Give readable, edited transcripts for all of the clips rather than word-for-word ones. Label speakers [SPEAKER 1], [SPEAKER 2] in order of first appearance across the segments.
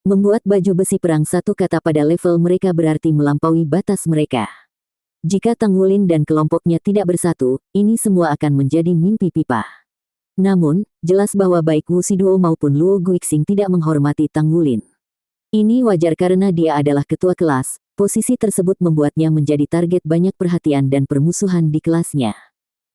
[SPEAKER 1] Membuat baju besi perang satu kata pada level mereka berarti melampaui batas mereka. Jika Tang Wulin dan kelompoknya tidak bersatu, ini semua akan menjadi mimpi pipa. Namun, jelas bahwa baik Wu Shiduo maupun Luo Guixing tidak menghormati Tang Wulin. Ini wajar karena dia adalah ketua kelas, posisi tersebut membuatnya menjadi target banyak perhatian dan permusuhan di kelasnya.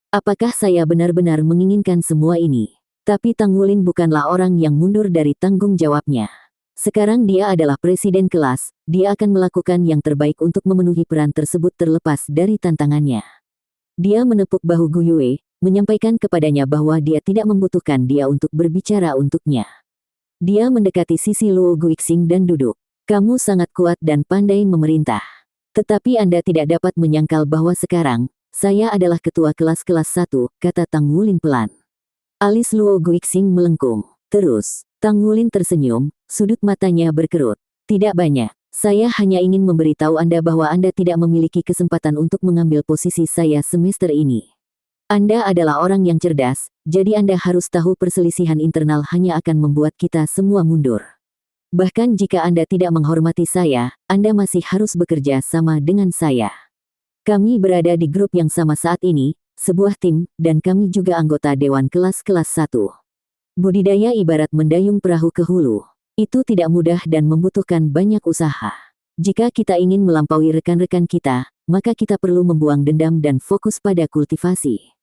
[SPEAKER 1] Apakah saya benar-benar menginginkan semua ini? Tapi Tang Wulin bukanlah orang yang mundur dari tanggung jawabnya. Sekarang dia adalah presiden kelas, dia akan melakukan yang terbaik untuk memenuhi peran tersebut terlepas dari tantangannya. Dia menepuk bahu Gu Yue, menyampaikan kepadanya bahwa dia tidak membutuhkan dia untuk berbicara untuknya. Dia mendekati sisi Luo Guixing dan duduk. Kamu sangat kuat dan pandai memerintah. Tetapi Anda tidak dapat menyangkal bahwa sekarang, saya adalah ketua kelas 1, kata Tang Wulin pelan. Alis Luo Guixing melengkung. Terus, Tang Wulin tersenyum, sudut matanya berkerut. Tidak banyak. Saya hanya ingin memberitahu Anda bahwa Anda tidak memiliki kesempatan untuk mengambil posisi saya semester ini. Anda adalah orang yang cerdas, jadi Anda harus tahu perselisihan internal hanya akan membuat kita semua mundur. Bahkan jika Anda tidak menghormati saya, Anda masih harus bekerja sama dengan saya. Kami berada di grup yang sama saat ini, sebuah tim, dan kami juga anggota Dewan Kelas 1. Budidaya ibarat mendayung perahu ke hulu. Itu tidak mudah dan membutuhkan banyak usaha. Jika kita ingin melampaui rekan-rekan kita, maka kita perlu membuang dendam dan fokus pada kultivasi.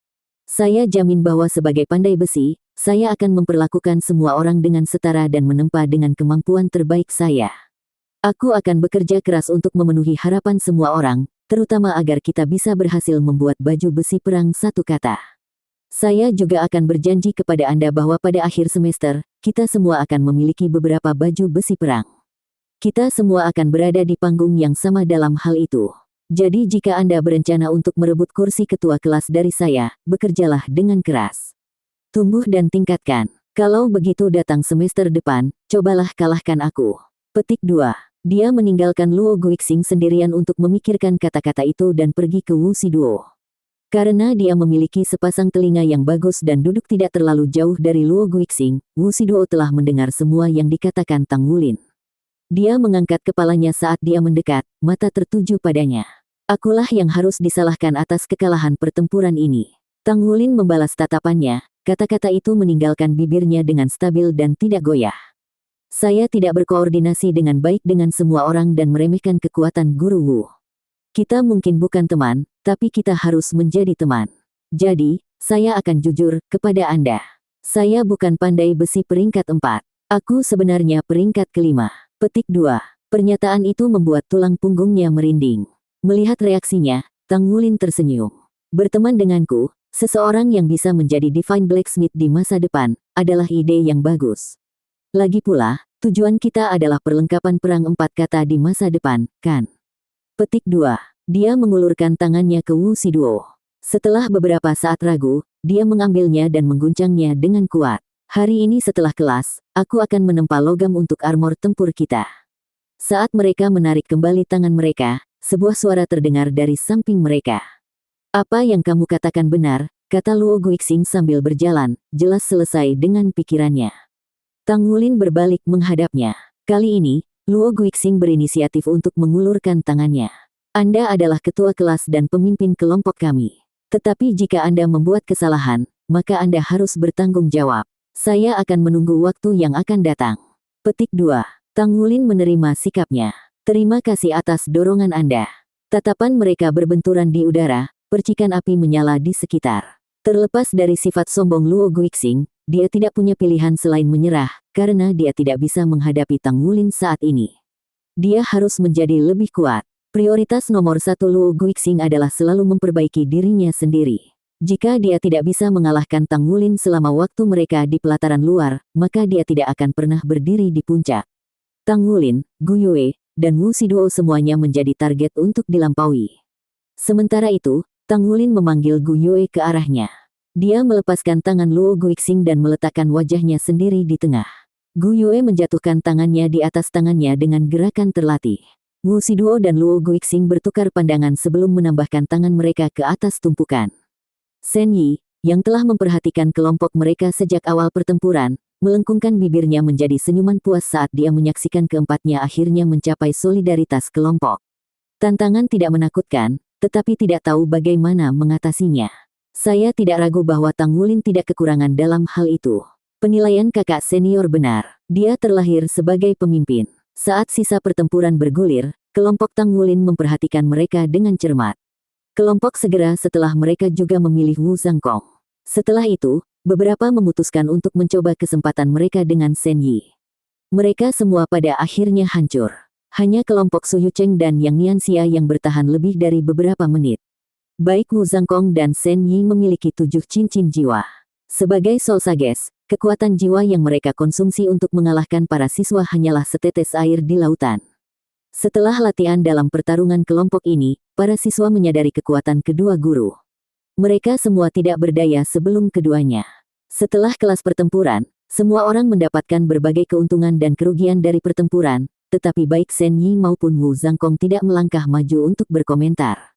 [SPEAKER 1] Saya jamin bahwa sebagai pandai besi, saya akan memperlakukan semua orang dengan setara dan menempa dengan kemampuan terbaik saya. Aku akan bekerja keras untuk memenuhi harapan semua orang, terutama agar kita bisa berhasil membuat baju besi perang satu kata. Saya juga akan berjanji kepada Anda bahwa pada akhir semester, kita semua akan memiliki beberapa baju besi perang. Kita semua akan berada di panggung yang sama dalam hal itu. Jadi jika Anda berencana untuk merebut kursi ketua kelas dari saya, bekerjalah dengan keras. Tumbuh dan tingkatkan. Kalau begitu datang semester depan, cobalah kalahkan aku. Petik 2. Dia meninggalkan Luo Guixing sendirian untuk memikirkan kata-kata itu dan pergi ke Wu Shiduo. Karena dia memiliki sepasang telinga yang bagus dan duduk tidak terlalu jauh dari Luo Guixing, Wu Shiduo telah mendengar semua yang dikatakan Tang Wulin. Dia mengangkat kepalanya saat dia mendekat, mata tertuju padanya. Akulah yang harus disalahkan atas kekalahan pertempuran ini. Tang Wulin membalas tatapannya, kata-kata itu meninggalkan bibirnya dengan stabil dan tidak goyah. Saya tidak berkoordinasi dengan baik dengan semua orang dan meremehkan kekuatan Guru Wu. Kita mungkin bukan teman, tapi kita harus menjadi teman. Jadi, saya akan jujur kepada Anda. Saya bukan pandai besi peringkat 4. Aku sebenarnya peringkat kelima. Petik 2. Pernyataan itu membuat tulang punggungnya merinding. Melihat reaksinya, Tang Wulin tersenyum. Berteman denganku, seseorang yang bisa menjadi Divine Blacksmith di masa depan, adalah ide yang bagus. Lagi pula, tujuan kita adalah perlengkapan perang 4 kata di masa depan, kan? Petik 2. Dia mengulurkan tangannya ke Wu Shiduo. Setelah beberapa saat ragu, dia mengambilnya dan mengguncangnya dengan kuat. Hari ini setelah kelas, aku akan menempa logam untuk armor tempur kita. Saat mereka menarik kembali tangan mereka, sebuah suara terdengar dari samping mereka. Apa yang kamu katakan benar, kata Luo Guixing sambil berjalan, jelas selesai dengan pikirannya. Tang Wulin berbalik menghadapnya. Kali ini, Luo Guixing berinisiatif untuk mengulurkan tangannya. Anda adalah ketua kelas dan pemimpin kelompok kami. Tetapi jika Anda membuat kesalahan, maka Anda harus bertanggung jawab. Saya akan menunggu waktu yang akan datang. Petik 2. Tang Wulin menerima sikapnya. Terima kasih atas dorongan Anda. Tatapan mereka berbenturan di udara, percikan api menyala di sekitar. Terlepas dari sifat sombong Luo Guixing, dia tidak punya pilihan selain menyerah, karena dia tidak bisa menghadapi Tang Wulin saat ini. Dia harus menjadi lebih kuat. Prioritas nomor 1 Luo Guixing adalah selalu memperbaiki dirinya sendiri. Jika dia tidak bisa mengalahkan Tang Wulin selama waktu mereka di pelataran luar, maka dia tidak akan pernah berdiri di puncak. Tang Wulin, Gu Yue, dan Wu Shiduo semuanya menjadi target untuk dilampaui. Sementara itu, Tang Wulin memanggil Gu Yue ke arahnya. Dia melepaskan tangan Luo Guixing dan meletakkan wajahnya sendiri di tengah. Gu Yue menjatuhkan tangannya di atas tangannya dengan gerakan terlatih. Wu Shiduo dan Luo Guixing bertukar pandangan sebelum menambahkan tangan mereka ke atas tumpukan. Shen Yi, yang telah memperhatikan kelompok mereka sejak awal pertempuran, melengkungkan bibirnya menjadi senyuman puas saat dia menyaksikan keempatnya akhirnya mencapai solidaritas kelompok. Tantangan tidak menakutkan, tetapi tidak tahu bagaimana mengatasinya. Saya tidak ragu bahwa Tang Wulin tidak kekurangan dalam hal itu. Penilaian kakak senior benar. Dia terlahir sebagai pemimpin. Saat sisa pertempuran bergulir, kelompok Tang Wulin memperhatikan mereka dengan cermat. Kelompok segera setelah mereka juga memilih Wu Zhangkong. Setelah itu, beberapa memutuskan untuk mencoba kesempatan mereka dengan Shen Yi. Mereka semua pada akhirnya hancur. Hanya kelompok Su Yucheng dan Yang Nianxia yang bertahan lebih dari beberapa menit. Baik Wu Zhangkong dan Shen Yi memiliki 7 cincin jiwa. Sebagai Soul Sages, kekuatan jiwa yang mereka konsumsi untuk mengalahkan para siswa hanyalah setetes air di lautan. Setelah latihan dalam pertarungan kelompok ini, para siswa menyadari kekuatan kedua guru. Mereka semua tidak berdaya sebelum keduanya. Setelah kelas pertempuran, semua orang mendapatkan berbagai keuntungan dan kerugian dari pertempuran, tetapi baik Shen Yi maupun Wu Zhangkong tidak melangkah maju untuk berkomentar.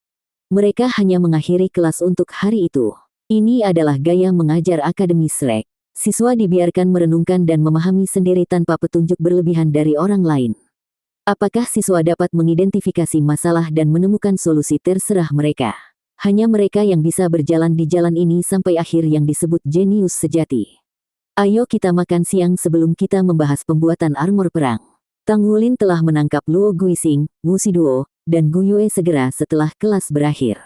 [SPEAKER 1] Mereka hanya mengakhiri kelas untuk hari itu. Ini adalah gaya mengajar Akademi Shrek. Siswa dibiarkan merenungkan dan memahami sendiri tanpa petunjuk berlebihan dari orang lain. Apakah siswa dapat mengidentifikasi masalah dan menemukan solusi terserah mereka. Hanya mereka yang bisa berjalan di jalan ini sampai akhir yang disebut jenius sejati. Ayo kita makan siang sebelum kita membahas pembuatan armor perang. Tang Wulin telah menangkap Luo Guixing, Wu Shiduo, dan Gu Yue segera setelah kelas berakhir.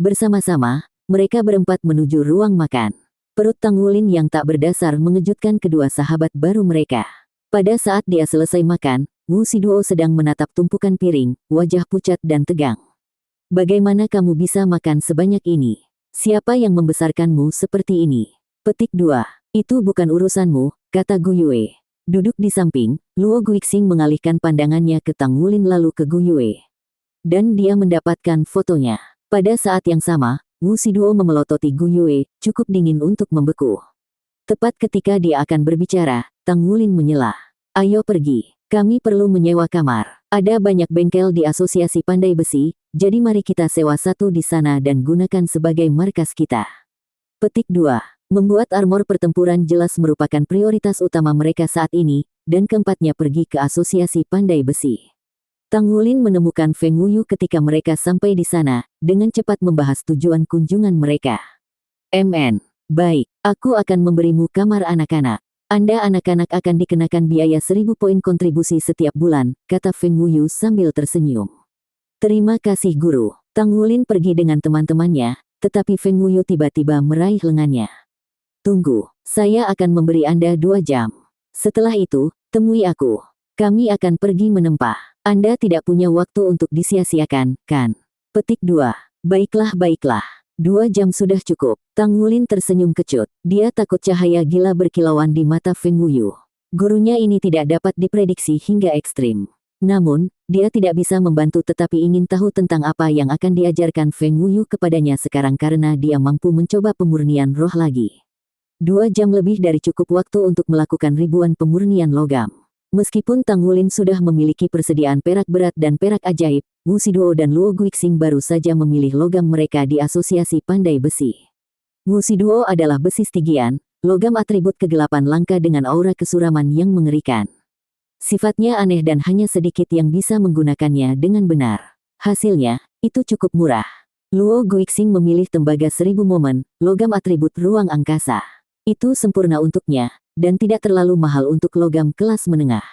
[SPEAKER 1] Bersama-sama, mereka berempat menuju ruang makan. Perut Tang Wulin yang tak berdasar mengejutkan kedua sahabat baru mereka. Pada saat dia selesai makan, Wu Shiduo sedang menatap tumpukan piring, wajah pucat dan tegang. Bagaimana kamu bisa makan sebanyak ini? Siapa yang membesarkanmu seperti ini? Petik 2. Itu bukan urusanmu, kata Gu Yue. Duduk di samping, Luo Guixing mengalihkan pandangannya ke Tang Wulin lalu ke Gu Yue. Dan dia mendapatkan fotonya. Pada saat yang sama, Wu Shiduo memelototi Gu Yue, cukup dingin untuk membeku. Tepat ketika dia akan berbicara, Tang Wulin menyela. Ayo pergi, kami perlu menyewa kamar. Ada banyak bengkel di Asosiasi Pandai Besi, jadi mari kita sewa satu di sana dan gunakan sebagai markas kita. Petik 2. Membuat armor pertempuran jelas merupakan prioritas utama mereka saat ini, dan keempatnya pergi ke Asosiasi Pandai Besi. Tang Wulin menemukan Feng Wuyu ketika mereka sampai di sana, dengan cepat membahas tujuan kunjungan mereka. MN. Baik, aku akan memberimu kamar anak-anak. Anda anak-anak akan dikenakan biaya 1000 poin kontribusi setiap bulan, kata Feng Wuyu sambil tersenyum. Terima kasih guru. Tang Wulin pergi dengan teman-temannya, tetapi Feng Wuyu tiba-tiba meraih lengannya. Tunggu, saya akan memberi Anda 2 jam. Setelah itu, temui aku. Kami akan pergi menempah. Anda tidak punya waktu untuk disia-siakan, kan? Petik 2. Baiklah. 2 jam sudah cukup. Tang Wulin tersenyum kecut. Dia takut cahaya gila berkilauan di mata Feng Wuyu. Gurunya ini tidak dapat diprediksi hingga ekstrim. Namun, dia tidak bisa membantu tetapi ingin tahu tentang apa yang akan diajarkan Feng Wuyu kepadanya sekarang karena dia mampu mencoba pemurnian roh lagi. 2 jam lebih dari cukup waktu untuk melakukan ribuan pemurnian logam. Meskipun Tang Wulin sudah memiliki persediaan perak berat dan perak ajaib, Wu Shiduo dan Luo Guixing baru saja memilih logam mereka di Asosiasi Pandai Besi. Wu Shiduo adalah besi Stygian, logam atribut kegelapan langka dengan aura kesuraman yang mengerikan. Sifatnya aneh dan hanya sedikit yang bisa menggunakannya dengan benar. Hasilnya, itu cukup murah. Luo Guixing memilih tembaga 1000 momen, logam atribut ruang angkasa. Itu sempurna untuknya, dan tidak terlalu mahal untuk logam kelas menengah.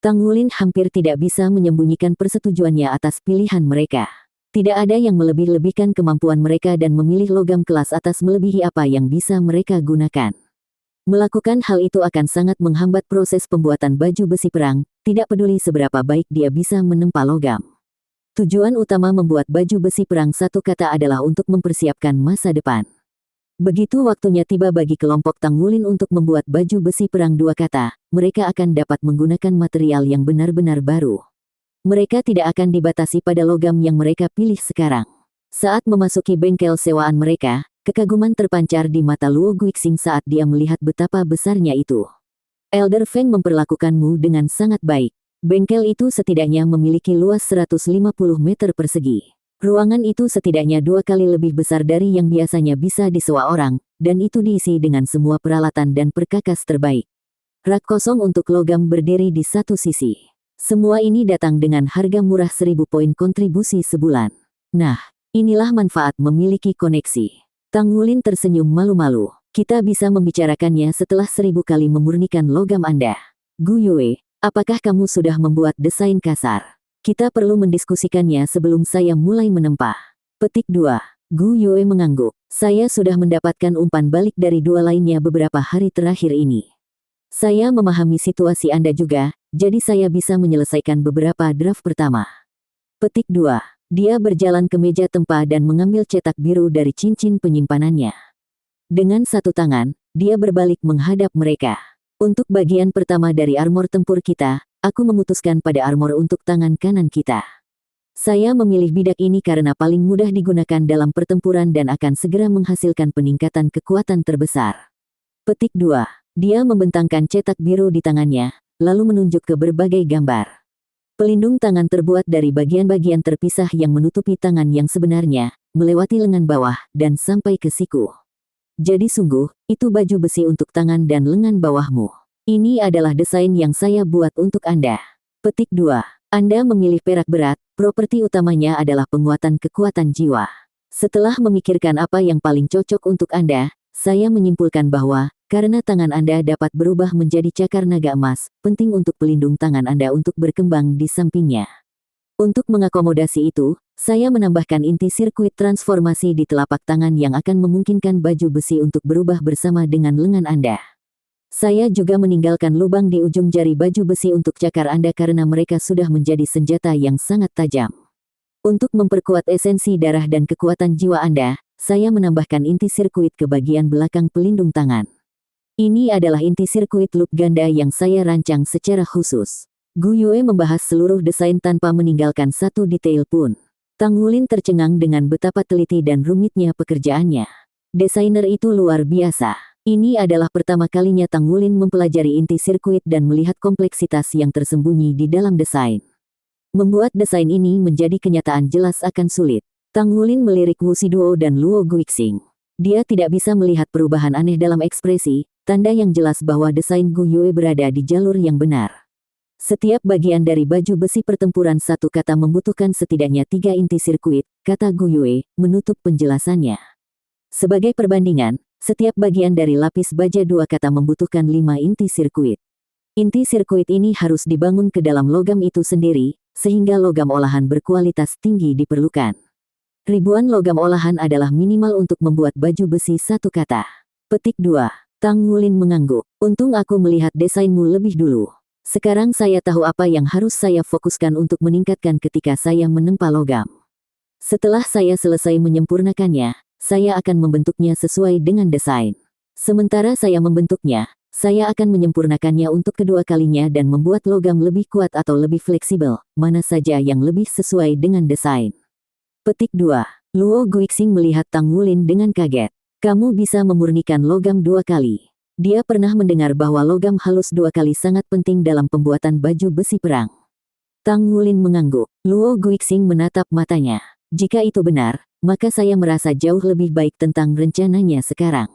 [SPEAKER 1] Tang Wulin hampir tidak bisa menyembunyikan persetujuannya atas pilihan mereka. Tidak ada yang melebih-lebihkan kemampuan mereka dan memilih logam kelas atas melebihi apa yang bisa mereka gunakan. Melakukan hal itu akan sangat menghambat proses pembuatan baju besi perang, tidak peduli seberapa baik dia bisa menempa logam. Tujuan utama membuat baju besi perang satu kata adalah untuk mempersiapkan masa depan. Begitu waktunya tiba bagi kelompok Tang Wulin untuk membuat baju besi perang 2 kata, mereka akan dapat menggunakan material yang benar-benar baru. Mereka tidak akan dibatasi pada logam yang mereka pilih sekarang. Saat memasuki bengkel sewaan mereka, kekaguman terpancar di mata Luo Guixing saat dia melihat betapa besarnya itu. Elder Feng memperlakukanmu dengan sangat baik. Bengkel itu setidaknya memiliki luas 150 meter persegi. Ruangan itu setidaknya 2 kali lebih besar dari yang biasanya bisa disewa orang, dan itu diisi dengan semua peralatan dan perkakas terbaik. Rak kosong untuk logam berdiri di satu sisi. Semua ini datang dengan harga murah 1000 poin kontribusi sebulan. Nah, inilah manfaat memiliki koneksi. Tang Wulin tersenyum malu-malu. Kita bisa membicarakannya setelah 1000 kali memurnikan logam Anda. Gu Yue, apakah kamu sudah membuat desain kasar? Kita perlu mendiskusikannya sebelum saya mulai menempa. Petik 2. Gu Yue mengangguk. Saya sudah mendapatkan umpan balik dari dua lainnya beberapa hari terakhir ini. Saya memahami situasi Anda juga, jadi saya bisa menyelesaikan beberapa draft pertama. Petik 2. Dia berjalan ke meja tempa dan mengambil cetak biru dari cincin penyimpanannya. Dengan satu tangan, dia berbalik menghadap mereka. Untuk bagian pertama dari armor tempur kita, aku memutuskan pada armor untuk tangan kanan kita. Saya memilih bidak ini karena paling mudah digunakan dalam pertempuran dan akan segera menghasilkan peningkatan kekuatan terbesar. Petik 2. Dia membentangkan cetak biru di tangannya, lalu menunjuk ke berbagai gambar. Pelindung tangan terbuat dari bagian-bagian terpisah yang menutupi tangan yang sebenarnya, melewati lengan bawah, dan sampai ke siku. Jadi sungguh, itu baju besi untuk tangan dan lengan bawahmu. Ini adalah desain yang saya buat untuk Anda. Petik 2. Anda memilih perak berat, properti utamanya adalah penguatan kekuatan jiwa. Setelah memikirkan apa yang paling cocok untuk Anda, saya menyimpulkan bahwa, karena tangan Anda dapat berubah menjadi cakar naga emas, penting untuk pelindung tangan Anda untuk berkembang di sampingnya. Untuk mengakomodasi itu, saya menambahkan inti sirkuit transformasi di telapak tangan yang akan memungkinkan baju besi untuk berubah bersama dengan lengan Anda. Saya juga meninggalkan lubang di ujung jari baju besi untuk cakar Anda karena mereka sudah menjadi senjata yang sangat tajam. Untuk memperkuat esensi darah dan kekuatan jiwa Anda, saya menambahkan inti sirkuit ke bagian belakang pelindung tangan. Ini adalah inti sirkuit loop ganda yang saya rancang secara khusus. Gu Yue membahas seluruh desain tanpa meninggalkan satu detail pun. Tang Wulin tercengang dengan betapa teliti dan rumitnya pekerjaannya. Desainer itu luar biasa. Ini adalah pertama kalinya Tang Wulin mempelajari inti sirkuit dan melihat kompleksitas yang tersembunyi di dalam desain. Membuat desain ini menjadi kenyataan jelas akan sulit. Tang Wulin melirik Wu Siduo dan Luo Guixing. Dia tidak bisa melihat perubahan aneh dalam ekspresi, tanda yang jelas bahwa desain Gu Yue berada di jalur yang benar. Setiap bagian dari baju besi pertempuran satu kata membutuhkan setidaknya 3 inti sirkuit, kata Gu Yue, menutup penjelasannya. Sebagai perbandingan, setiap bagian dari lapis baja 2 kata membutuhkan 5 inti sirkuit. Inti sirkuit ini harus dibangun ke dalam logam itu sendiri, sehingga logam olahan berkualitas tinggi diperlukan. Ribuan logam olahan adalah minimal untuk membuat baju besi satu kata. Petik 2. Tang Wulin mengangguk. Untung aku melihat desainmu lebih dulu. Sekarang saya tahu apa yang harus saya fokuskan untuk meningkatkan ketika saya menempa logam. Setelah saya selesai menyempurnakannya, saya akan membentuknya sesuai dengan desain. Sementara saya membentuknya, saya akan menyempurnakannya untuk kedua kalinya dan membuat logam lebih kuat atau lebih fleksibel, mana saja yang lebih sesuai dengan desain. Petik 2. Luo Guixing melihat Tang Wulin dengan kaget. Kamu bisa memurnikan logam 2 kali. Dia pernah mendengar bahwa logam halus 2 kali sangat penting dalam pembuatan baju besi perang. Tang Wulin mengangguk. Luo Guixing menatap matanya. Jika itu benar, maka saya merasa jauh lebih baik tentang rencananya sekarang.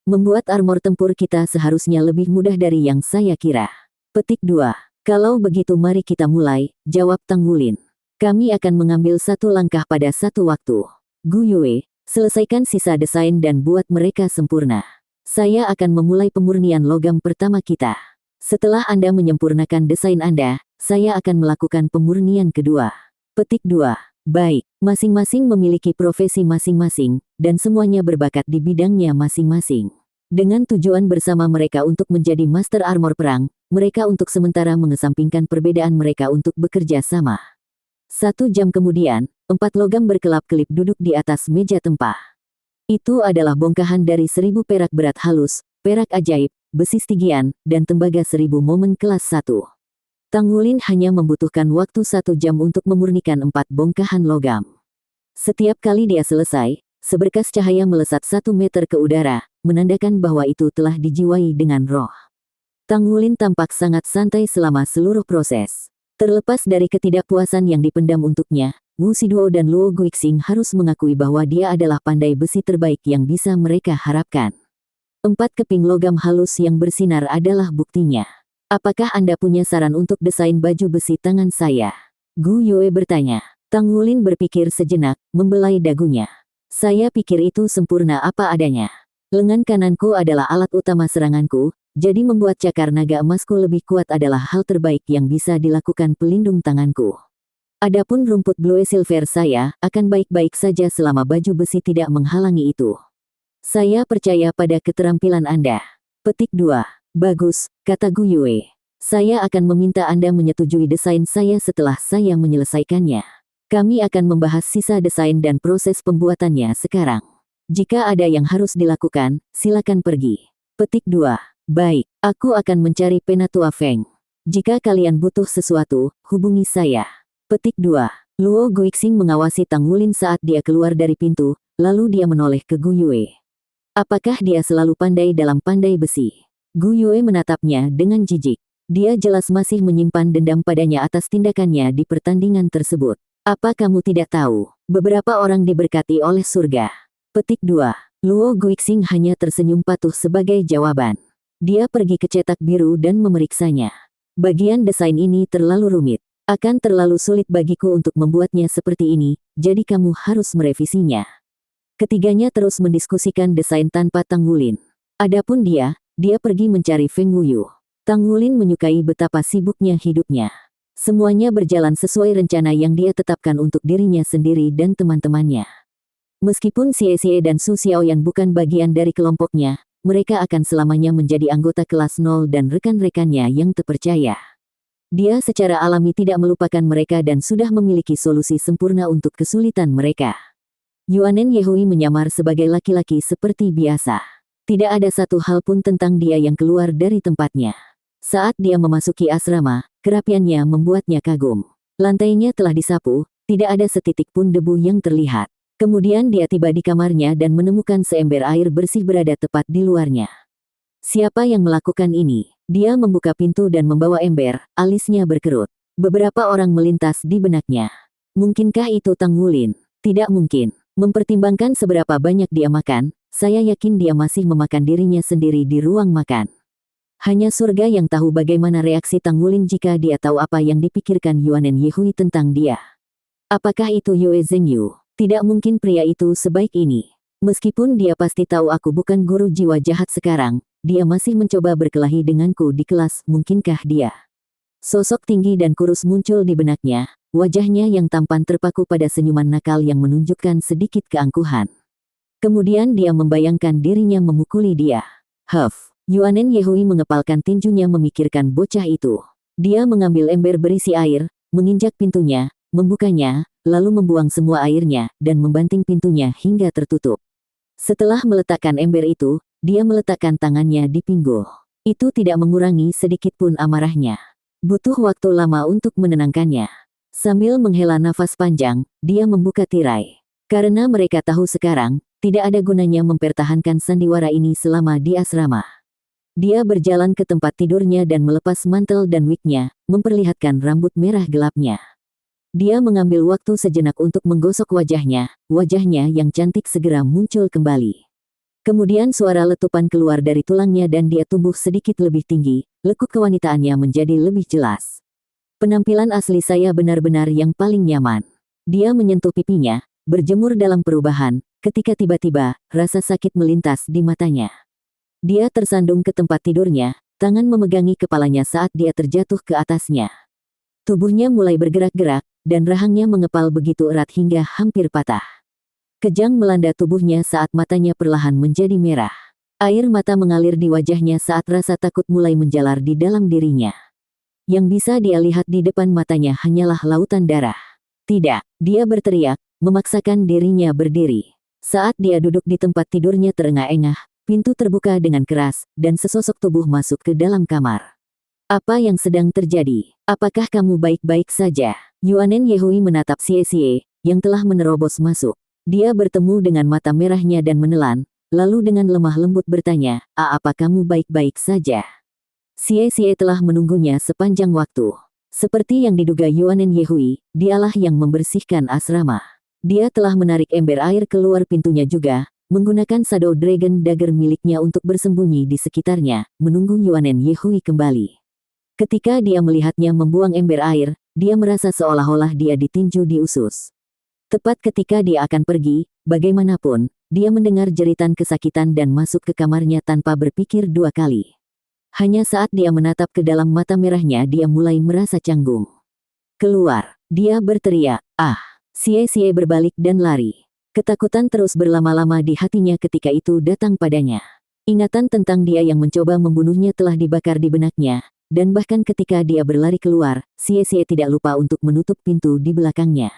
[SPEAKER 1] Membuat armor tempur kita seharusnya lebih mudah dari yang saya kira. Petik 2. Kalau begitu mari kita mulai, jawab Tang Wulin. Kami akan mengambil satu langkah pada satu waktu. Gu Yue, selesaikan sisa desain dan buat mereka sempurna. Saya akan memulai pemurnian logam pertama kita. Setelah Anda menyempurnakan desain Anda, saya akan melakukan pemurnian kedua. Petik 2. Baik, masing-masing memiliki profesi masing-masing, dan semuanya berbakat di bidangnya masing-masing. Dengan tujuan bersama mereka untuk menjadi master armor perang, mereka untuk sementara mengesampingkan perbedaan mereka untuk bekerja sama. 1 jam kemudian, 4 logam berkelap-kelip duduk di atas meja tempah. Itu adalah bongkahan dari 1000 perak berat halus, perak ajaib, besi Stygian, dan tembaga 1000 momen kelas 1. Tang Wulin hanya membutuhkan waktu 1 jam untuk memurnikan 4 bongkahan logam. Setiap kali dia selesai, seberkas cahaya melesat 1 meter ke udara, menandakan bahwa itu telah dijiwai dengan roh. Tang Wulin tampak sangat santai selama seluruh proses. Terlepas dari ketidakpuasan yang dipendam untuknya, Wu Siduo dan Luo Guixing harus mengakui bahwa dia adalah pandai besi terbaik yang bisa mereka harapkan. 4 keping logam halus yang bersinar adalah buktinya. Apakah Anda punya saran untuk desain baju besi tangan saya? Gu Yue bertanya. Tang Wulin berpikir sejenak, membelai dagunya. Saya pikir itu sempurna apa adanya. Lengan kananku adalah alat utama seranganku, jadi membuat cakar naga emasku lebih kuat adalah hal terbaik yang bisa dilakukan pelindung tanganku. Adapun rumput blue silver saya akan baik-baik saja selama baju besi tidak menghalangi itu. Saya percaya pada keterampilan Anda. Petik 2. Bagus, kata Gu Yue. Saya akan meminta Anda menyetujui desain saya setelah saya menyelesaikannya. Kami akan membahas sisa desain dan proses pembuatannya sekarang. Jika ada yang harus dilakukan, silakan pergi. Petik 2. Baik, aku akan mencari Penatua Feng. Jika kalian butuh sesuatu, hubungi saya. Petik 2. Luo Guixing mengawasi Tang Wulin saat dia keluar dari pintu, lalu dia menoleh ke Gu Yue. Apakah dia selalu pandai dalam pandai besi? Gu Yue menatapnya dengan jijik. Dia jelas masih menyimpan dendam padanya atas tindakannya di pertandingan tersebut. Apa kamu tidak tahu? Beberapa orang diberkati oleh surga. Petik 2. Luo Guixing hanya tersenyum patuh sebagai jawaban. Dia pergi ke cetak biru dan memeriksanya. Bagian desain ini terlalu rumit. Akan terlalu sulit bagiku untuk membuatnya seperti ini, jadi kamu harus merevisinya. Ketiganya terus mendiskusikan desain tanpa Tang Wulin. Adapun dia pergi mencari Feng Wuyu. Tang Wulin menyukai betapa sibuknya hidupnya. Semuanya berjalan sesuai rencana yang dia tetapkan untuk dirinya sendiri dan teman-temannya. Meskipun Xie Xie dan Su Xiaoyan bukan bagian dari kelompoknya, mereka akan selamanya menjadi anggota kelas 0 dan rekan-rekannya yang terpercaya. Dia secara alami tidak melupakan mereka dan sudah memiliki solusi sempurna untuk kesulitan mereka. Yuanen Yehui menyamar sebagai laki-laki seperti biasa. Tidak ada satu hal pun tentang dia yang keluar dari tempatnya. Saat dia memasuki asrama, kerapiannya membuatnya kagum. Lantainya telah disapu, tidak ada setitik pun debu yang terlihat. Kemudian dia tiba di kamarnya dan menemukan seember air bersih berada tepat di luarnya. Siapa yang melakukan ini? Dia membuka pintu dan membawa ember, alisnya berkerut. Beberapa orang melintas di benaknya. Mungkinkah itu Tang Wulin? Tidak mungkin. Mempertimbangkan seberapa banyak dia makan, saya yakin dia masih memakan dirinya sendiri di ruang makan. Hanya surga yang tahu bagaimana reaksi Tang Wulin jika dia tahu apa yang dipikirkan Yuanen Yehui tentang dia. Apakah itu Yue Zhengyu? Tidak mungkin pria itu sebaik ini. Meskipun dia pasti tahu aku bukan guru jiwa jahat sekarang, dia masih mencoba berkelahi denganku di kelas, mungkinkah dia? Sosok tinggi dan kurus muncul di benaknya, wajahnya yang tampan terpaku pada senyuman nakal yang menunjukkan sedikit keangkuhan. Kemudian dia membayangkan dirinya memukuli dia. Huff, Yuanen Yehui mengepalkan tinjunya memikirkan bocah itu. Dia mengambil ember berisi air, menginjak pintunya, membukanya, lalu membuang semua airnya, dan membanting pintunya hingga tertutup. Setelah meletakkan ember itu, dia meletakkan tangannya di pinggul. Itu tidak mengurangi sedikit pun amarahnya. Butuh waktu lama untuk menenangkannya. Sambil menghela nafas panjang, dia membuka tirai. Karena mereka tahu sekarang, tidak ada gunanya mempertahankan sandiwara ini selama di asrama. Dia berjalan ke tempat tidurnya dan melepas mantel dan wignya, memperlihatkan rambut merah gelapnya. Dia mengambil waktu sejenak untuk menggosok wajahnya yang cantik segera muncul kembali. Kemudian suara letupan keluar dari tulangnya dan dia tumbuh sedikit lebih tinggi, lekuk kewanitaannya menjadi lebih jelas. Penampilan asli saya benar-benar yang paling nyaman. Dia menyentuh pipinya, berjemur dalam perubahan, ketika tiba-tiba, rasa sakit melintas di matanya. Dia tersandung ke tempat tidurnya, tangan memegangi kepalanya saat dia terjatuh ke atasnya. Tubuhnya mulai bergerak-gerak, dan rahangnya mengepal begitu erat hingga hampir patah. Kejang melanda tubuhnya saat matanya perlahan menjadi merah. Air mata mengalir di wajahnya saat rasa takut mulai menjalar di dalam dirinya. Yang bisa dia lihat di depan matanya hanyalah lautan darah. Tidak, dia berteriak, memaksakan dirinya berdiri. Saat dia duduk di tempat tidurnya terengah-engah, pintu terbuka dengan keras, dan sesosok tubuh masuk ke dalam kamar. Apa yang sedang terjadi? Apakah kamu baik-baik saja? Yuanen Yehui menatap Xie Xie, yang telah menerobos masuk. Dia bertemu dengan mata merahnya dan menelan, lalu dengan lemah lembut bertanya, apa kamu baik-baik saja? Xie Xie telah menunggunya sepanjang waktu. Seperti yang diduga Yuanen Yehui, dialah yang membersihkan asrama. Dia telah menarik ember air keluar pintunya juga, menggunakan Shadow Dragon Dagger miliknya untuk bersembunyi di sekitarnya, menunggu Yuanen Yehui kembali. Ketika dia melihatnya membuang ember air, dia merasa seolah-olah dia ditinju di usus. Tepat ketika dia akan pergi, bagaimanapun, dia mendengar jeritan kesakitan dan masuk ke kamarnya tanpa berpikir dua kali. Hanya saat dia menatap ke dalam mata merahnya dia mulai merasa canggung. Keluar, dia berteriak, ah, Xie berbalik dan lari. Ketakutan terus berlama-lama di hatinya ketika itu datang padanya. Ingatan tentang dia yang mencoba membunuhnya telah dibakar di benaknya, dan bahkan ketika dia berlari keluar, Xie tidak lupa untuk menutup pintu di belakangnya.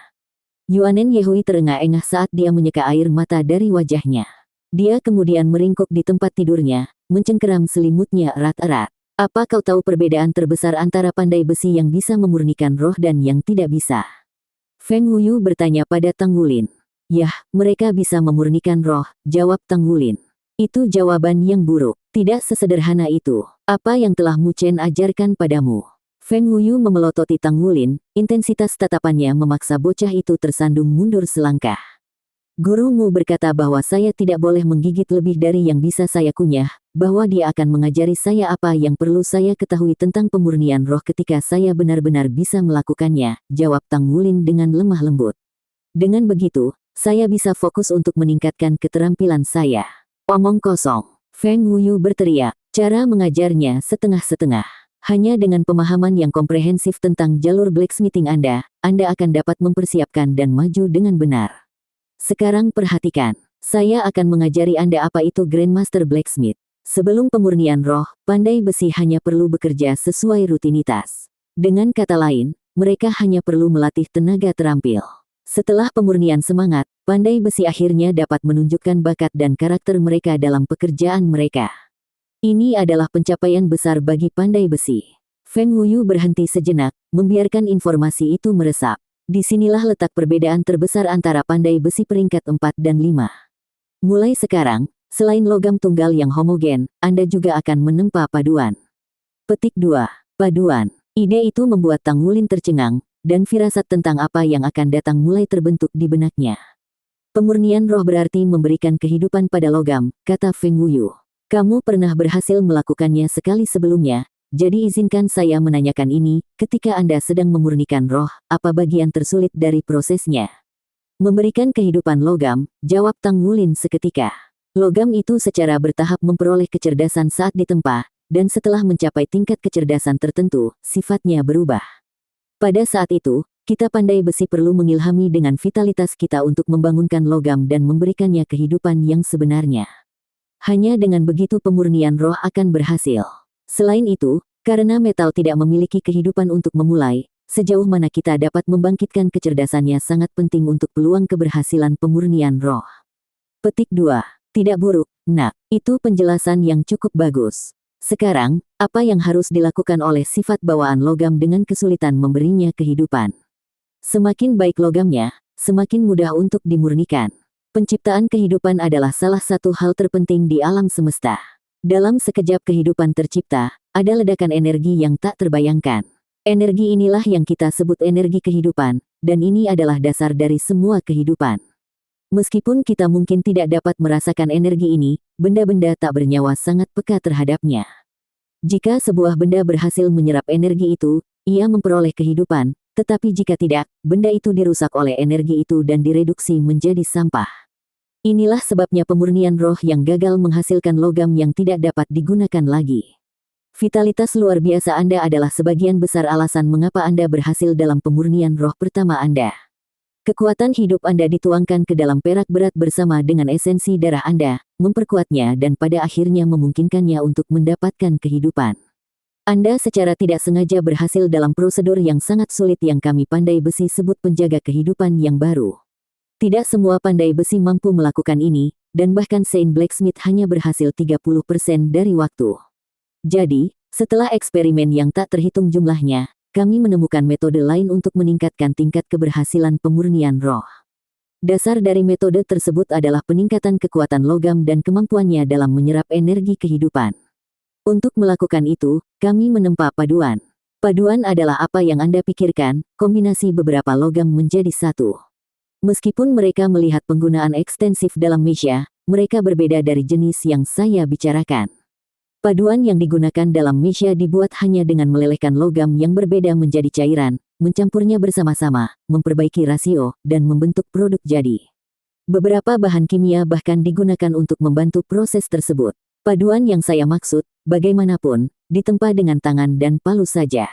[SPEAKER 1] Yuanen Yehui terengah-engah saat dia menyeka air mata dari wajahnya. Dia kemudian meringkuk di tempat tidurnya, mencengkeram selimutnya erat-erat. Apa kau tahu perbedaan terbesar antara pandai besi yang bisa memurnikan roh dan yang tidak bisa? Feng Huyu bertanya pada Tang Wulin. Yah, mereka bisa memurnikan roh, jawab Tang Wulin. Itu jawaban yang buruk. Tidak sesederhana itu. Apa yang telah Mu Chen ajarkan padamu? Feng Huyu memelototi Tang Wulin, intensitas tatapannya memaksa bocah itu tersandung mundur selangkah. Guru Mu berkata bahwa saya tidak boleh menggigit lebih dari yang bisa saya kunyah, bahwa dia akan mengajari saya apa yang perlu saya ketahui tentang pemurnian roh ketika saya benar-benar bisa melakukannya, jawab Tang Wulin dengan lemah lembut. Dengan begitu, saya bisa fokus untuk meningkatkan keterampilan saya. Omong kosong. Feng Huyu berteriak, cara mengajarnya setengah-setengah. Hanya dengan pemahaman yang komprehensif tentang jalur blacksmithing Anda akan dapat mempersiapkan dan maju dengan benar. Sekarang perhatikan, saya akan mengajari Anda apa itu Grandmaster Blacksmith. Sebelum pemurnian roh, pandai besi hanya perlu bekerja sesuai rutinitas. Dengan kata lain, mereka hanya perlu melatih tenaga terampil. Setelah pemurnian semangat, pandai besi akhirnya dapat menunjukkan bakat dan karakter mereka dalam pekerjaan mereka. Ini adalah pencapaian besar bagi pandai besi. Feng Huyu berhenti sejenak, membiarkan informasi itu meresap. Disinilah letak perbedaan terbesar antara pandai besi peringkat 4 dan 5. Mulai sekarang, selain logam tunggal yang homogen, Anda juga akan menempa paduan. Petik 2. Paduan. Ide itu membuat Tang Wulin tercengang, dan firasat tentang apa yang akan datang mulai terbentuk di benaknya. Pemurnian roh berarti memberikan kehidupan pada logam, kata Feng Huyu. Kamu pernah berhasil melakukannya sekali sebelumnya, jadi izinkan saya menanyakan ini, ketika Anda sedang memurnikan roh, apa bagian tersulit dari prosesnya? Memberikan kehidupan logam, jawab Tang Wulin seketika. Logam itu secara bertahap memperoleh kecerdasan saat ditempa, dan setelah mencapai tingkat kecerdasan tertentu, sifatnya berubah. Pada saat itu, kita pandai besi perlu mengilhami dengan vitalitas kita untuk membangunkan logam dan memberikannya kehidupan yang sebenarnya. Hanya dengan begitu pemurnian roh akan berhasil. Selain itu, karena metal tidak memiliki kehidupan untuk memulai, sejauh mana kita dapat membangkitkan kecerdasannya sangat penting untuk peluang keberhasilan pemurnian roh. Petik 2. Tidak buruk, nak. Itu penjelasan yang cukup bagus. Sekarang, apa yang harus dilakukan oleh sifat bawaan logam dengan kesulitan memberinya kehidupan? Semakin baik logamnya, semakin mudah untuk dimurnikan. Penciptaan kehidupan adalah salah satu hal terpenting di alam semesta. Dalam sekejap kehidupan tercipta, ada ledakan energi yang tak terbayangkan. Energi inilah yang kita sebut energi kehidupan, dan ini adalah dasar dari semua kehidupan. Meskipun kita mungkin tidak dapat merasakan energi ini, benda-benda tak bernyawa sangat peka terhadapnya. Jika sebuah benda berhasil menyerap energi itu, ia memperoleh kehidupan, tetapi jika tidak, benda itu dirusak oleh energi itu dan direduksi menjadi sampah. Inilah sebabnya pemurnian roh yang gagal menghasilkan logam yang tidak dapat digunakan lagi. Vitalitas luar biasa Anda adalah sebagian besar alasan mengapa Anda berhasil dalam pemurnian roh pertama Anda. Kekuatan hidup Anda dituangkan ke dalam perak berat bersama dengan esensi darah Anda, memperkuatnya dan pada akhirnya memungkinkannya untuk mendapatkan kehidupan. Anda secara tidak sengaja berhasil dalam prosedur yang sangat sulit yang kami pandai besi sebut penjaga kehidupan yang baru. Tidak semua pandai besi mampu melakukan ini, dan bahkan Saint Blacksmith hanya berhasil 30% dari waktu. Jadi, setelah eksperimen yang tak terhitung jumlahnya, kami menemukan metode lain untuk meningkatkan tingkat keberhasilan pemurnian roh. Dasar dari metode tersebut adalah peningkatan kekuatan logam dan kemampuannya dalam menyerap energi kehidupan. Untuk melakukan itu, kami menempa paduan. Paduan adalah apa yang Anda pikirkan, kombinasi beberapa logam menjadi satu. Meskipun mereka melihat penggunaan ekstensif dalam Mesya, mereka berbeda dari jenis yang saya bicarakan. Paduan yang digunakan dalam Mesya dibuat hanya dengan melelehkan logam yang berbeda menjadi cairan, mencampurnya bersama-sama, memperbaiki rasio, dan membentuk produk jadi. Beberapa bahan kimia bahkan digunakan untuk membantu proses tersebut. Paduan yang saya maksud, bagaimanapun, ditempa dengan tangan dan palu saja.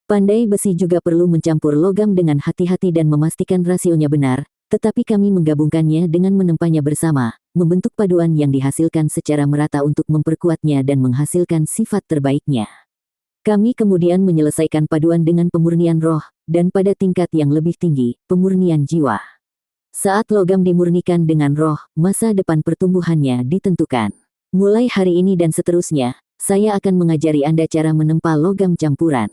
[SPEAKER 1] Pandai besi juga perlu mencampur logam dengan hati-hati dan memastikan rasionya benar, tetapi kami menggabungkannya dengan menempanya bersama, membentuk paduan yang dihasilkan secara merata untuk memperkuatnya dan menghasilkan sifat terbaiknya. Kami kemudian menyelesaikan paduan dengan pemurnian roh, dan pada tingkat yang lebih tinggi, pemurnian jiwa. Saat logam dimurnikan dengan roh, masa depan pertumbuhannya ditentukan. Mulai hari ini dan seterusnya, saya akan mengajari Anda cara menempa logam campuran.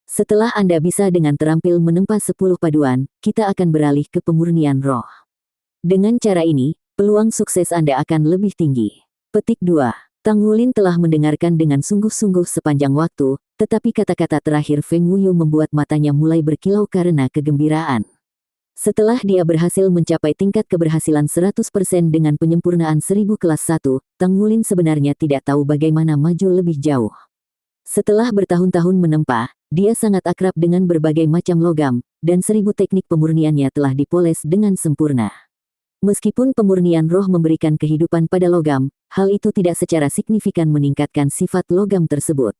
[SPEAKER 1] Setelah Anda bisa dengan terampil menempa 10 paduan, kita akan beralih ke pemurnian roh. Dengan cara ini, peluang sukses Anda akan lebih tinggi. Petik 2. Tang Wulin telah mendengarkan dengan sungguh-sungguh sepanjang waktu, tetapi kata-kata terakhir Feng Wuyu membuat matanya mulai berkilau karena kegembiraan. Setelah dia berhasil mencapai tingkat keberhasilan 100% dengan penyempurnaan 1000 kelas 1, Tang Wulin sebenarnya tidak tahu bagaimana maju lebih jauh. Setelah bertahun-tahun menempa, dia sangat akrab dengan berbagai macam logam, dan 1000 teknik pemurniannya telah dipoles dengan sempurna. Meskipun pemurnian roh memberikan kehidupan pada logam, hal itu tidak secara signifikan meningkatkan sifat logam tersebut.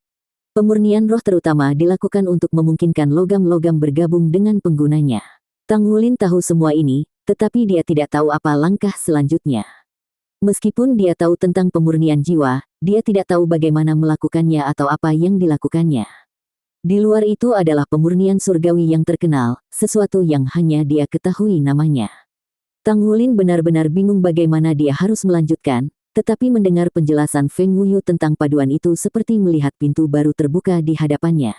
[SPEAKER 1] Pemurnian roh terutama dilakukan untuk memungkinkan logam-logam bergabung dengan penggunanya. Tang Wulin tahu semua ini, tetapi dia tidak tahu apa langkah selanjutnya. Meskipun dia tahu tentang pemurnian jiwa, dia tidak tahu bagaimana melakukannya atau apa yang dilakukannya. Di luar itu adalah pemurnian surgawi yang terkenal, sesuatu yang hanya dia ketahui namanya. Tang Wulin benar-benar bingung bagaimana dia harus melanjutkan, tetapi mendengar penjelasan Feng Wuyu tentang paduan itu seperti melihat pintu baru terbuka di hadapannya.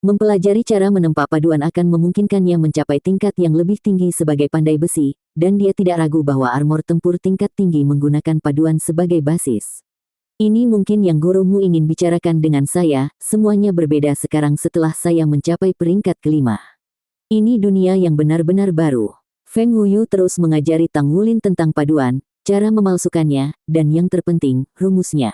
[SPEAKER 1] Mempelajari cara menempa paduan akan memungkinkannya mencapai tingkat yang lebih tinggi sebagai pandai besi, dan dia tidak ragu bahwa armor tempur tingkat tinggi menggunakan paduan sebagai basis. Ini mungkin yang gurumu ingin bicarakan dengan saya, semuanya berbeda sekarang setelah saya mencapai peringkat kelima. Ini dunia yang benar-benar baru. Feng Wuyu terus mengajari Tang Wulin tentang paduan, cara memalsukannya, dan yang terpenting, rumusnya.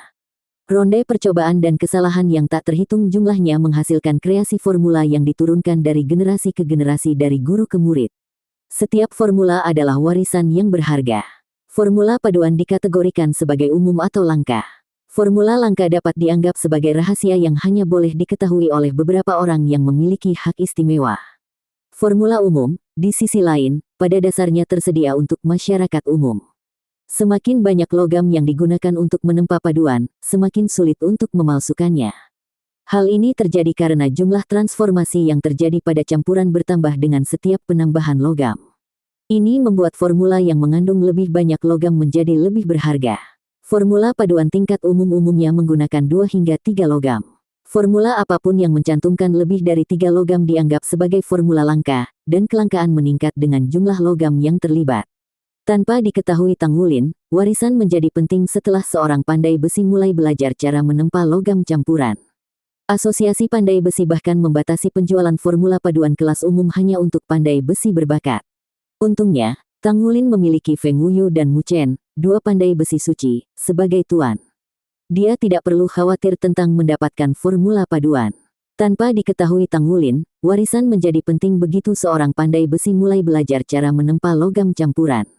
[SPEAKER 1] Ronde percobaan dan kesalahan yang tak terhitung jumlahnya menghasilkan kreasi formula yang diturunkan dari generasi ke generasi dari guru ke murid. Setiap formula adalah warisan yang berharga. Formula paduan dikategorikan sebagai umum atau langka. Formula langka dapat dianggap sebagai rahasia yang hanya boleh diketahui oleh beberapa orang yang memiliki hak istimewa. Formula umum, di sisi lain, pada dasarnya tersedia untuk masyarakat umum. Semakin banyak logam yang digunakan untuk menempa paduan, semakin sulit untuk memalsukannya. Hal ini terjadi karena jumlah transformasi yang terjadi pada campuran bertambah dengan setiap penambahan logam. Ini membuat formula yang mengandung lebih banyak logam menjadi lebih berharga. Formula paduan tingkat umum-umumnya menggunakan 2 hingga 3 logam. Formula apapun yang mencantumkan lebih dari 3 logam dianggap sebagai formula langka, dan kelangkaan meningkat dengan jumlah logam yang terlibat. Tanpa diketahui Tang Wulin, warisan menjadi penting setelah seorang pandai besi mulai belajar cara menempa logam campuran. Asosiasi pandai besi bahkan membatasi penjualan formula paduan kelas umum hanya untuk pandai besi berbakat. Untungnya, Tang Wulin memiliki Feng Wuyu dan Mu Chen, 2 pandai besi suci, sebagai tuan. Dia tidak perlu khawatir tentang mendapatkan formula paduan. Tanpa diketahui Tang Wulin, warisan menjadi penting begitu seorang pandai besi mulai belajar cara menempa logam campuran.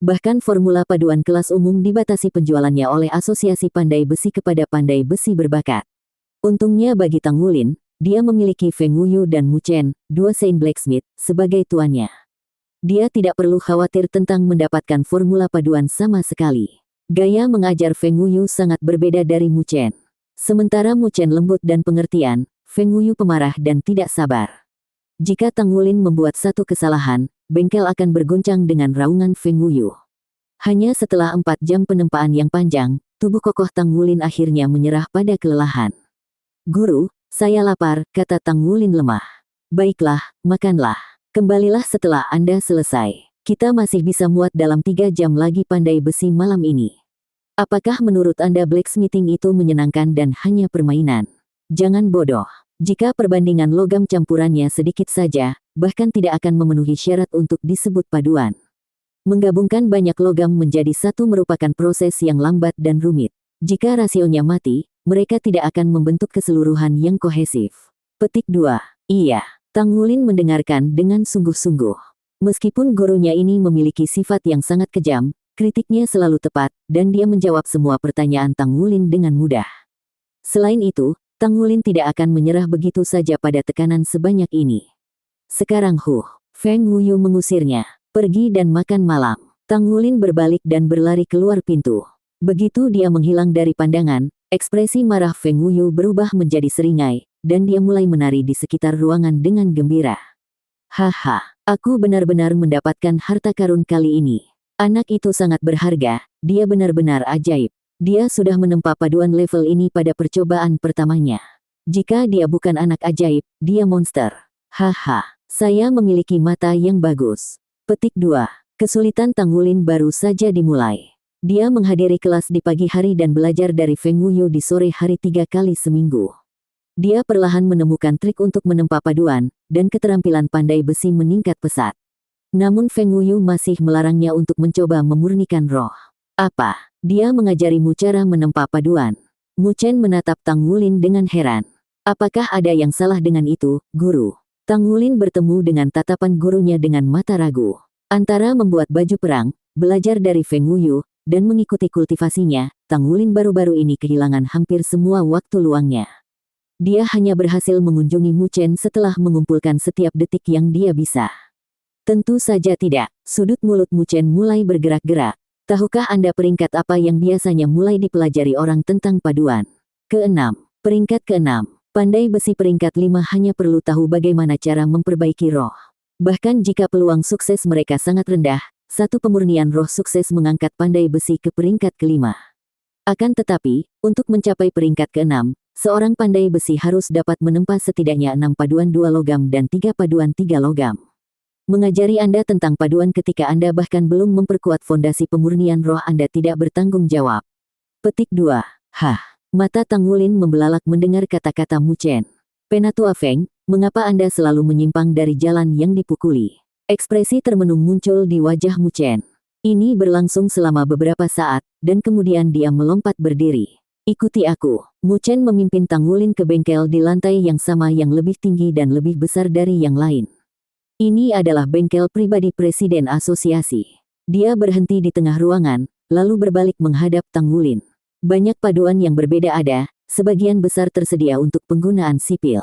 [SPEAKER 1] Bahkan formula paduan kelas umum dibatasi penjualannya oleh asosiasi pandai besi kepada pandai besi berbakat. Untungnya bagi Tang Wulin, dia memiliki Feng Wuyu dan Mu Chen, 2 Saint Blacksmith, sebagai tuannya. Dia tidak perlu khawatir tentang mendapatkan formula paduan sama sekali. Gaya mengajar Feng Wuyu sangat berbeda dari Mu Chen. Sementara Mu Chen lembut dan pengertian, Feng Wuyu pemarah dan tidak sabar. Jika Tang Wulin membuat satu kesalahan, bengkel akan berguncang dengan raungan Feng Wuyu. Hanya setelah 4 jam penempaan yang panjang, tubuh kokoh Tang Wulin akhirnya menyerah pada kelelahan. Guru, saya lapar, kata Tang Wulin lemah. Baiklah, makanlah. Kembalilah setelah Anda selesai. Kita masih bisa muat dalam 3 jam lagi pandai besi malam ini. Apakah menurut Anda blacksmithing itu menyenangkan dan hanya permainan? Jangan bodoh. Jika perbandingan logam campurannya sedikit saja, bahkan tidak akan memenuhi syarat untuk disebut paduan. Menggabungkan banyak logam menjadi satu merupakan proses yang lambat dan rumit. Jika rasionya mati, mereka tidak akan membentuk keseluruhan yang kohesif. Petik 2. Iya. Tang Wulin mendengarkan dengan sungguh-sungguh. Meskipun gurunya ini memiliki sifat yang sangat kejam, kritiknya selalu tepat, dan dia menjawab semua pertanyaan Tang Wulin dengan mudah. Selain itu, Tang Wulin tidak akan menyerah begitu saja pada tekanan sebanyak ini. Sekarang Feng Wuyu mengusirnya. Pergi dan makan malam. Tang Wulin berbalik dan berlari keluar pintu. Begitu dia menghilang dari pandangan, ekspresi marah Feng Wuyu berubah menjadi seringai, dan dia mulai menari di sekitar ruangan dengan gembira. Haha, aku benar-benar mendapatkan harta karun kali ini. Anak itu sangat berharga, dia benar-benar ajaib. Dia sudah menempa paduan level ini pada percobaan pertamanya. Jika dia bukan anak ajaib, dia monster. Haha, saya memiliki mata yang bagus. Petik 2. Kesulitan Tang Wulin baru saja dimulai. Dia menghadiri kelas di pagi hari dan belajar dari Feng Wuyu di sore hari 3 kali seminggu. Dia perlahan menemukan trik untuk menempa paduan, dan keterampilan pandai besi meningkat pesat. Namun Feng Wuyu masih melarangnya untuk mencoba memurnikan roh. Apa? Dia mengajarimu cara menempa paduan. Mu Chen menatap Tang Wulin dengan heran. Apakah ada yang salah dengan itu, guru? Tang Wulin bertemu dengan tatapan gurunya dengan mata ragu. Antara membuat baju perang, belajar dari Feng Wuyu, dan mengikuti kultivasinya, Tang Wulin baru-baru ini kehilangan hampir semua waktu luangnya. Dia hanya berhasil mengunjungi Mu Chen setelah mengumpulkan setiap detik yang dia bisa. Tentu saja tidak. Sudut mulut Mu Chen mulai bergerak-gerak. Tahukah Anda peringkat apa yang biasanya mulai dipelajari orang tentang paduan? Ke-6. Peringkat ke-6. Pandai besi peringkat 5 hanya perlu tahu bagaimana cara memperbaiki roh. Bahkan jika peluang sukses mereka sangat rendah, satu pemurnian roh sukses mengangkat pandai besi ke peringkat ke-5. Akan tetapi, untuk mencapai peringkat ke-6, seorang pandai besi harus dapat menempa setidaknya 6 paduan 2 logam dan 3 paduan 3 logam. Mengajari Anda tentang paduan ketika Anda bahkan belum memperkuat fondasi pemurnian roh Anda tidak bertanggung jawab. Petik 2. Mata Tang Wulin membelalak mendengar kata-kata Mu Chen. Penatua Feng, mengapa Anda selalu menyimpang dari jalan yang dipukuli? Ekspresi termenung muncul di wajah Mu Chen. Ini berlangsung selama beberapa saat, dan kemudian dia melompat berdiri. Ikuti aku. Mu Chen memimpin Tang Wulin ke bengkel di lantai yang sama yang lebih tinggi dan lebih besar dari yang lain. Ini adalah bengkel pribadi Presiden Asosiasi. Dia berhenti di tengah ruangan, lalu berbalik menghadap Tang Wulin. Banyak paduan yang berbeda ada, sebagian besar tersedia untuk penggunaan sipil.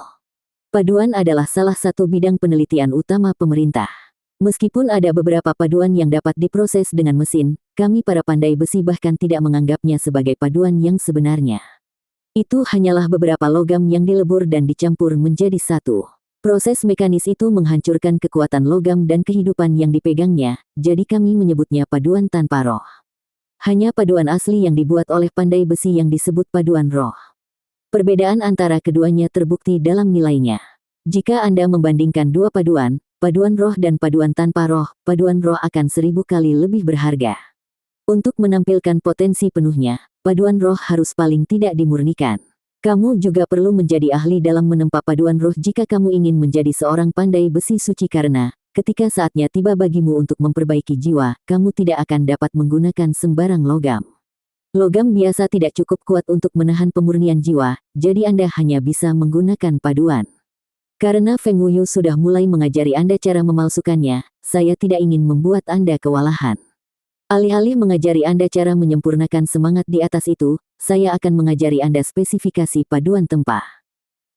[SPEAKER 1] Paduan adalah salah satu bidang penelitian utama pemerintah. Meskipun ada beberapa paduan yang dapat diproses dengan mesin, kami para pandai besi bahkan tidak menganggapnya sebagai paduan yang sebenarnya. Itu hanyalah beberapa logam yang dilebur dan dicampur menjadi satu. Proses mekanis itu menghancurkan kekuatan logam dan kehidupan yang dipegangnya, jadi kami menyebutnya paduan tanpa roh. Hanya paduan asli yang dibuat oleh pandai besi yang disebut paduan roh. Perbedaan antara keduanya terbukti dalam nilainya. Jika Anda membandingkan dua paduan, paduan roh dan paduan tanpa roh, paduan roh akan 1000 kali lebih berharga. Untuk menampilkan potensi penuhnya, paduan roh harus paling tidak dimurnikan. Kamu juga perlu menjadi ahli dalam menempa paduan roh jika kamu ingin menjadi seorang pandai besi suci karena, ketika saatnya tiba bagimu untuk memperbaiki jiwa, kamu tidak akan dapat menggunakan sembarang logam. Logam biasa tidak cukup kuat untuk menahan pemurnian jiwa, jadi Anda hanya bisa menggunakan paduan. Karena Feng Wuyu sudah mulai mengajari Anda cara memalsukannya, saya tidak ingin membuat Anda kewalahan. Alih-alih mengajari Anda cara menyempurnakan semangat di atas itu, saya akan mengajari Anda spesifikasi paduan tempa.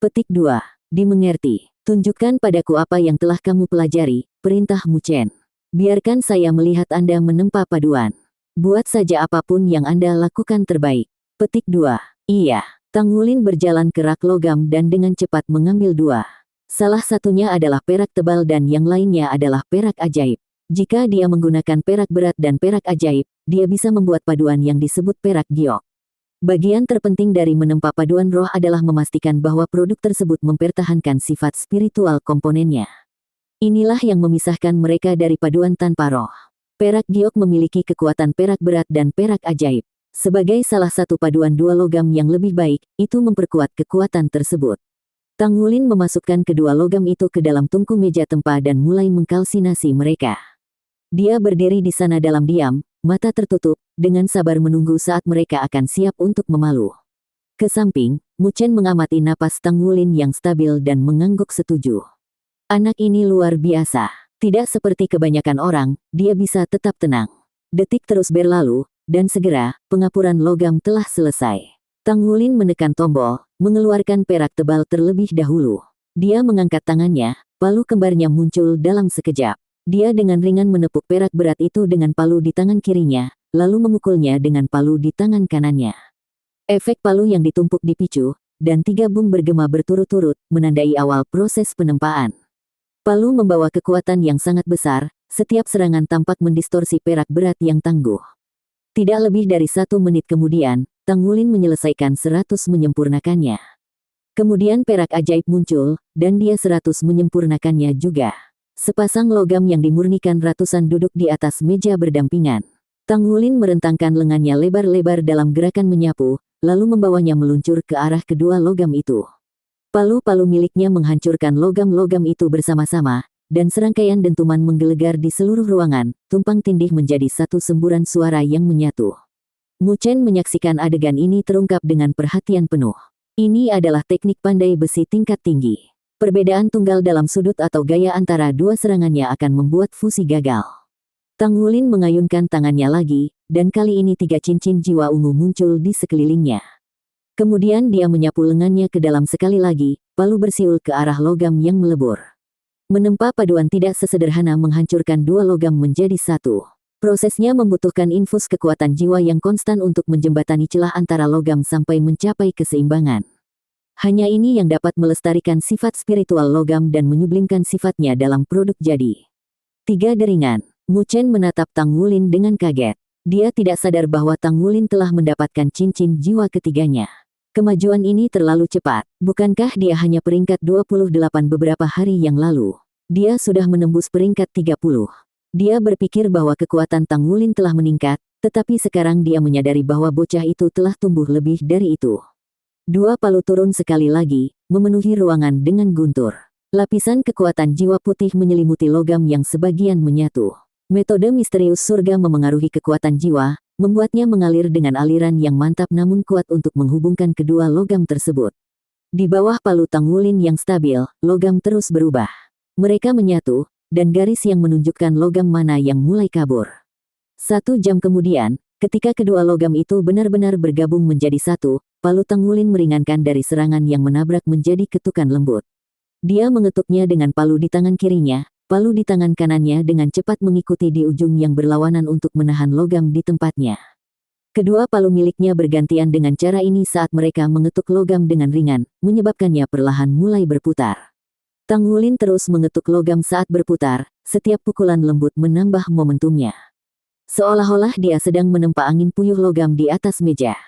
[SPEAKER 1] Petik 2. Dimengerti. Tunjukkan padaku apa yang telah kamu pelajari, perintah Mu Chen. Biarkan saya melihat Anda menempa paduan. Buat saja apapun yang Anda lakukan terbaik. Petik 2. Iya. Tang Wulin berjalan ke rak logam dan dengan cepat mengambil 2. Salah satunya adalah perak tebal dan yang lainnya adalah perak ajaib. Jika dia menggunakan perak berat dan perak ajaib, dia bisa membuat paduan yang disebut perak giok. Bagian terpenting dari menempa paduan roh adalah memastikan bahwa produk tersebut mempertahankan sifat spiritual komponennya. Inilah yang memisahkan mereka dari paduan tanpa roh. Perak giok memiliki kekuatan perak berat dan perak ajaib. Sebagai salah satu paduan dua logam yang lebih baik, itu memperkuat kekuatan tersebut. Tang Wulin memasukkan kedua logam itu ke dalam tungku meja tempa dan mulai mengkalsinasi mereka. Dia berdiri di sana dalam diam, mata tertutup, dengan sabar menunggu saat mereka akan siap untuk memalu. Ke samping, Mu Chen mengamati napas Tang Wulin yang stabil dan mengangguk setuju. Anak ini luar biasa. Tidak seperti kebanyakan orang, dia bisa tetap tenang. Detik terus berlalu, dan segera, pengapuran logam telah selesai. Tang Wulin menekan tombol, mengeluarkan perak tebal terlebih dahulu. Dia mengangkat tangannya, palu kembarnya muncul dalam sekejap. Dia dengan ringan menepuk perak berat itu dengan palu di tangan kirinya, lalu memukulnya dengan palu di tangan kanannya. Efek palu yang ditumpuk dipicu, dan 3 bung bergema berturut-turut, menandai awal proses penempaan. Palu membawa kekuatan yang sangat besar, setiap serangan tampak mendistorsi perak berat yang tangguh. Tidak lebih dari 1 menit kemudian, Tang Wulin menyelesaikan 100 menyempurnakannya. Kemudian perak ajaib muncul, dan dia 100 menyempurnakannya juga. Sepasang logam yang dimurnikan ratusan duduk di atas meja berdampingan. Tang Wulin merentangkan lengannya lebar-lebar dalam gerakan menyapu, lalu membawanya meluncur ke arah kedua logam itu. Palu-palu miliknya menghancurkan logam-logam itu bersama-sama, dan serangkaian dentuman menggelegar di seluruh ruangan, tumpang tindih menjadi satu semburan suara yang menyatu. Mu Chen menyaksikan adegan ini terungkap dengan perhatian penuh. Ini adalah teknik pandai besi tingkat tinggi. Perbedaan tunggal dalam sudut atau gaya antara dua serangannya akan membuat fusi gagal. Tang Wulin mengayunkan tangannya lagi, dan kali ini 3 cincin jiwa ungu muncul di sekelilingnya. Kemudian dia menyapu lengannya ke dalam sekali lagi, palu bersiul ke arah logam yang melebur. Menempa paduan tidak sesederhana menghancurkan 2 logam menjadi 1. Prosesnya membutuhkan infus kekuatan jiwa yang konstan untuk menjembatani celah antara logam sampai mencapai keseimbangan. Hanya ini yang dapat melestarikan sifat spiritual logam dan menyublimkan sifatnya dalam produk jadi. 3 deringan. Mu Chen menatap Tang Wulin dengan kaget. Dia tidak sadar bahwa Tang Wulin telah mendapatkan cincin jiwa ketiganya. Kemajuan ini terlalu cepat. Bukankah dia hanya peringkat 28 beberapa hari yang lalu? Dia sudah menembus peringkat 30. Dia berpikir bahwa kekuatan Tang Wulin telah meningkat, tetapi sekarang dia menyadari bahwa bocah itu telah tumbuh lebih dari itu. 2 palu turun sekali lagi, memenuhi ruangan dengan guntur. Lapisan kekuatan jiwa putih menyelimuti logam yang sebagian menyatu. Metode misterius surga memengaruhi kekuatan jiwa, membuatnya mengalir dengan aliran yang mantap namun kuat untuk menghubungkan kedua logam tersebut. Di bawah palu Tang Wulin yang stabil, logam terus berubah. Mereka menyatu, dan garis yang menunjukkan logam mana yang mulai kabur. 1 jam kemudian, ketika kedua logam itu benar-benar bergabung menjadi satu, palu Tang Wulin meringankan dari serangan yang menabrak menjadi ketukan lembut. Dia mengetuknya dengan palu di tangan kirinya, palu di tangan kanannya dengan cepat mengikuti di ujung yang berlawanan untuk menahan logam di tempatnya. Kedua palu miliknya bergantian dengan cara ini saat mereka mengetuk logam dengan ringan, menyebabkannya perlahan mulai berputar. Tang Wulin terus mengetuk logam saat berputar, setiap pukulan lembut menambah momentumnya. Seolah-olah dia sedang menempa angin puyuh logam di atas meja.